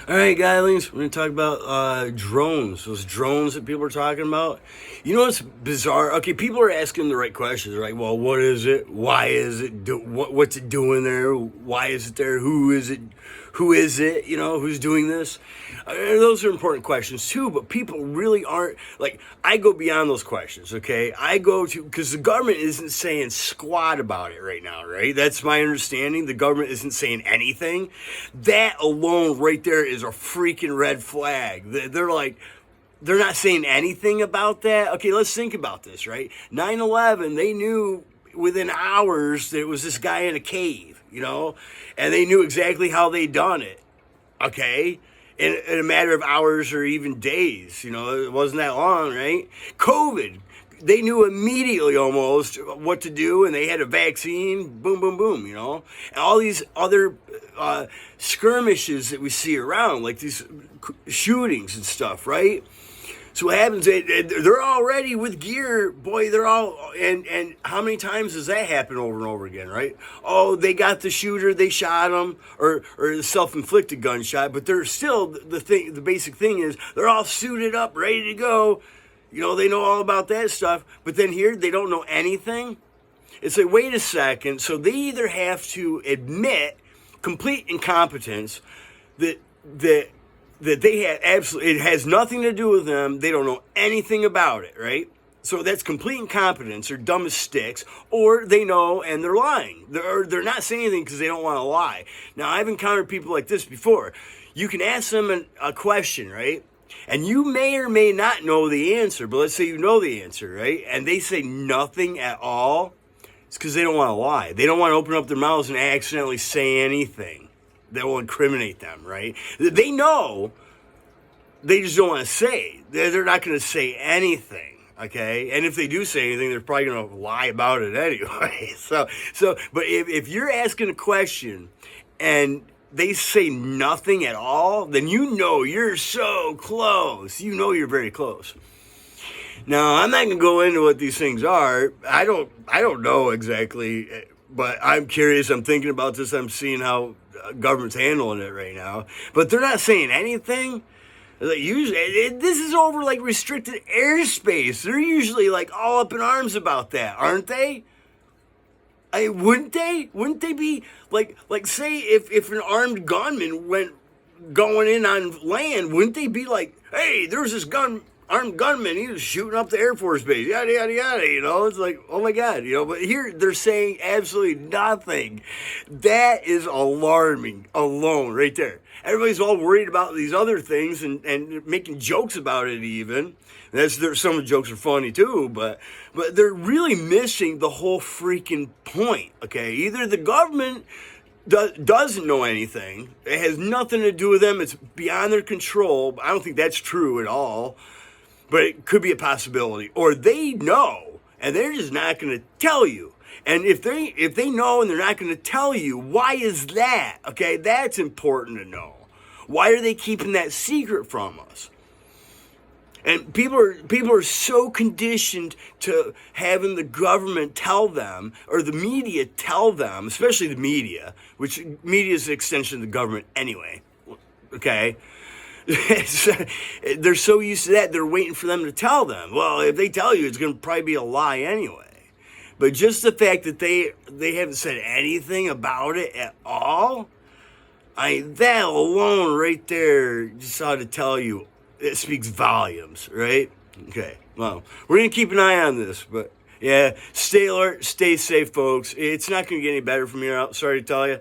All right, guys, we're going to talk about drones. Those drones that people are talking about. You know what's bizarre? Okay, people are asking the right questions. They're like, well, what is it? Why is it? What's it doing there? Why is it there? Who is it? Who is it? You know, who's doing this? Those are important questions too, but people really aren't, like, I go beyond those questions, okay? I go to, because the government isn't saying squat about it right now, right? That's my understanding. The government isn't saying anything. That alone right there is a freaking red flag. They're not saying anything about that. Okay, let's think about this, right? 9/11, they knew within hours that it was this guy in a cave, you know, and they knew exactly how they done it, okay? In a matter of hours or even days, you know, it wasn't that long, right? COVID, they knew immediately almost what to do, and they had a vaccine, boom, boom, boom, you know? And all these other skirmishes that we see around, like these shootings and stuff, right? So what happens, they're already with gear, boy, they're all, and how many times does that happen over and over again, right? Oh, they got the shooter, they shot him, or the self-inflicted gunshot, but they're still, the basic thing is, they're all suited up, ready to go. You know, they know all about that stuff, but then here, they don't know anything. It's like, wait a second, so they either have to admit complete incompetence that they had absolutely, it has nothing to do with them. They don't know anything about it, right? So that's complete incompetence. They're dumb as sticks, or they know and they're lying. They're not saying anything because they don't want to lie. Now, I've encountered people like this before. You can ask them a question, right? And you may or may not know the answer, but let's say you know the answer, right? And they say nothing at all. It's because they don't want to lie. They don't want to open up their mouths and accidentally say anything that will incriminate them, right? They know, they just don't want to say. They're not going to say anything, okay? And if they do say anything, they're probably going to lie about it anyway. But if you're asking a question and they say nothing at all, then you know you're so close. You know you're very close. Now, I'm not going to go into what these things are. I don't know exactly, but I'm curious. I'm thinking about this. I'm seeing how government's handling it right now. But they're not saying anything. Like, usually, this is over like restricted airspace. They're usually like all up in arms about that, aren't they? Wouldn't they? Wouldn't they be like say if an armed gunman went going in on land, wouldn't they be like, hey, there's this armed gunman, he was shooting up the Air Force Base, yada, yada, yada, you know? It's like, oh my God, you know? But here, they're saying absolutely nothing. That is alarming alone, right there. Everybody's all worried about these other things and making jokes about it even. Some of the jokes are funny too, but they're really missing the whole freaking point, okay? Either the government doesn't know anything, it has nothing to do with them, it's beyond their control. I don't think that's true at all. But it could be a possibility. Or they know, and they're just not going to tell you. And if they know and they're not going to tell you, why is that? Okay, that's important to know. Why are they keeping that secret from us? And people are so conditioned to having the government tell them, or the media tell them, especially the media, which media is an extension of the government anyway. Okay? They're so used to that, they're waiting for them to tell them. Well, if they tell you, it's going to probably be a lie anyway. But just the fact that they haven't said anything about it at all, that alone right there just ought to tell you, it speaks volumes, right? Okay, well, we're going to keep an eye on this, but yeah, stay alert, stay safe, folks. It's not going to get any better from here out, sorry to tell you.